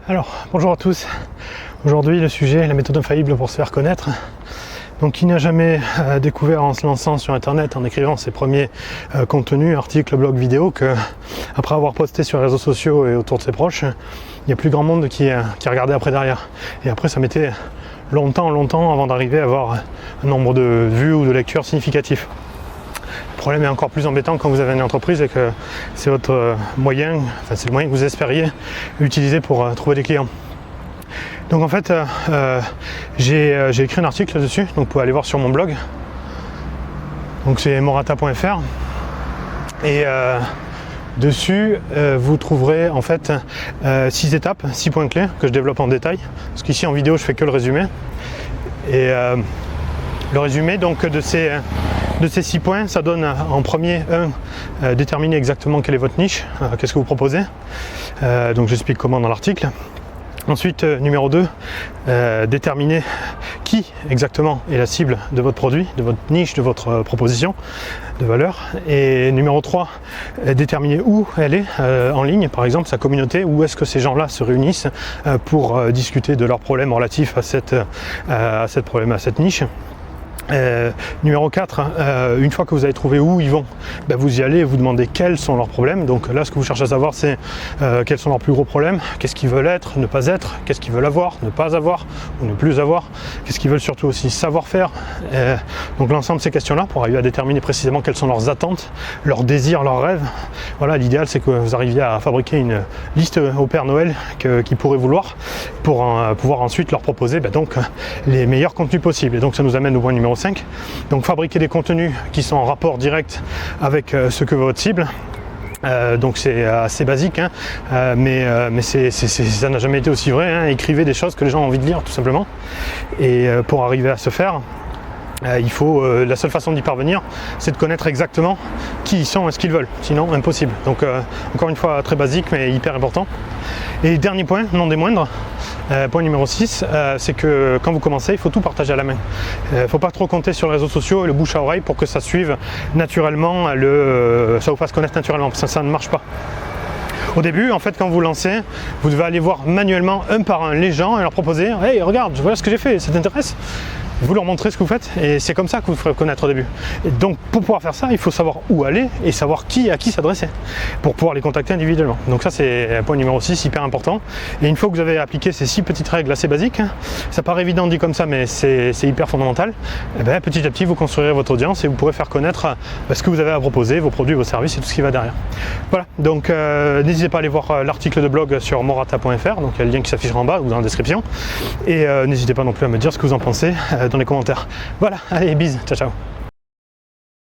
Alors, bonjour à tous. Aujourd'hui, le sujet est la méthode infaillible pour se faire connaître. Donc, qui n'a jamais découvert en se lançant sur Internet, en écrivant ses premiers contenus, articles, blogs, vidéos, que après avoir posté sur les réseaux sociaux et autour de ses proches, il n'y a plus grand monde qui regardait après derrière. Et après, ça mettait longtemps avant d'arriver à avoir un nombre de vues ou de lectures significatifs. Le problème est encore plus embêtant quand vous avez une entreprise et que c'est votre moyen, c'est le moyen que vous espériez utiliser pour trouver des clients. Donc en fait, j'ai écrit un article dessus, donc vous pouvez aller voir sur mon blog. Donc c'est morata.fr et dessus vous trouverez en fait 6 étapes, 6 points clés que je développe en détail, parce qu'ici en vidéo je fais que le résumé. Et le résumé donc de ces 6 points, ça donne en premier déterminer exactement quelle est votre niche, qu'est-ce que vous proposez. Donc j'explique comment dans l'article. Ensuite, numéro 2, déterminer qui exactement est la cible de votre produit, de votre niche, de votre proposition de valeur. Et numéro 3, déterminer où elle est en ligne, par exemple sa communauté, où est-ce que ces gens-là se réunissent pour discuter de leurs problèmes relatifs à cette niche. Numéro 4, une fois que vous avez trouvé où ils vont, vous y allez et vous demandez quels sont leurs problèmes. Donc là, ce que vous cherchez à savoir, c'est quels sont leurs plus gros problèmes, qu'est-ce qu'ils veulent être, ne pas être, qu'est-ce qu'ils veulent avoir, ne pas avoir ou ne plus avoir, qu'est-ce qu'ils veulent surtout aussi savoir faire. Donc l'ensemble de ces questions-là pour arriver à déterminer précisément quelles sont leurs attentes, leurs désirs, leurs rêves. Voilà, l'idéal c'est que vous arriviez à fabriquer une liste au Père Noël qu'ils pourraient vouloir pour pouvoir ensuite leur proposer donc les meilleurs contenus possibles. Et donc ça nous amène au point numéro 5. Donc fabriquer des contenus qui sont en rapport direct avec ce que veut votre cible. Donc c'est assez basique, mais ça n'a jamais été aussi vrai. Écrivez des choses que les gens ont envie de lire tout simplement. Et pour arriver à ce faire, la seule façon d'y parvenir, c'est de connaître exactement qui ils sont et ce qu'ils veulent, sinon impossible. Donc encore une fois très basique mais hyper important. Et dernier point, non des moindres, point numéro 6, c'est que quand vous commencez, il faut tout partager à la main. Il ne faut pas trop compter sur les réseaux sociaux et le bouche à oreille pour que ça suive naturellement, ça vous fasse connaître naturellement, parce que ça ne marche pas. Au début, en fait, quand vous lancez, vous devez aller voir manuellement un par un les gens et leur proposer « Hey, regarde, voilà ce que j'ai fait, ça t'intéresse ?» Vous leur montrez ce que vous faites et c'est comme ça que vous ferez connaître au début. Et donc pour pouvoir faire ça, il faut savoir où aller et savoir à qui s'adresser pour pouvoir les contacter individuellement. Donc ça c'est un point numéro 6, hyper important. Et une fois que vous avez appliqué ces 6 petites règles assez basiques, ça paraît évident dit comme ça mais c'est hyper fondamental, et petit à petit vous construirez votre audience et vous pourrez faire connaître ce que vous avez à proposer, vos produits, vos services et tout ce qui va derrière. Voilà, donc n'hésitez pas à aller voir l'article de blog sur morata.fr, donc il y a le lien qui s'affichera en bas ou dans la description. Et n'hésitez pas non plus à me dire ce que vous en pensez dans les commentaires. Voilà, allez, bis, ciao ciao.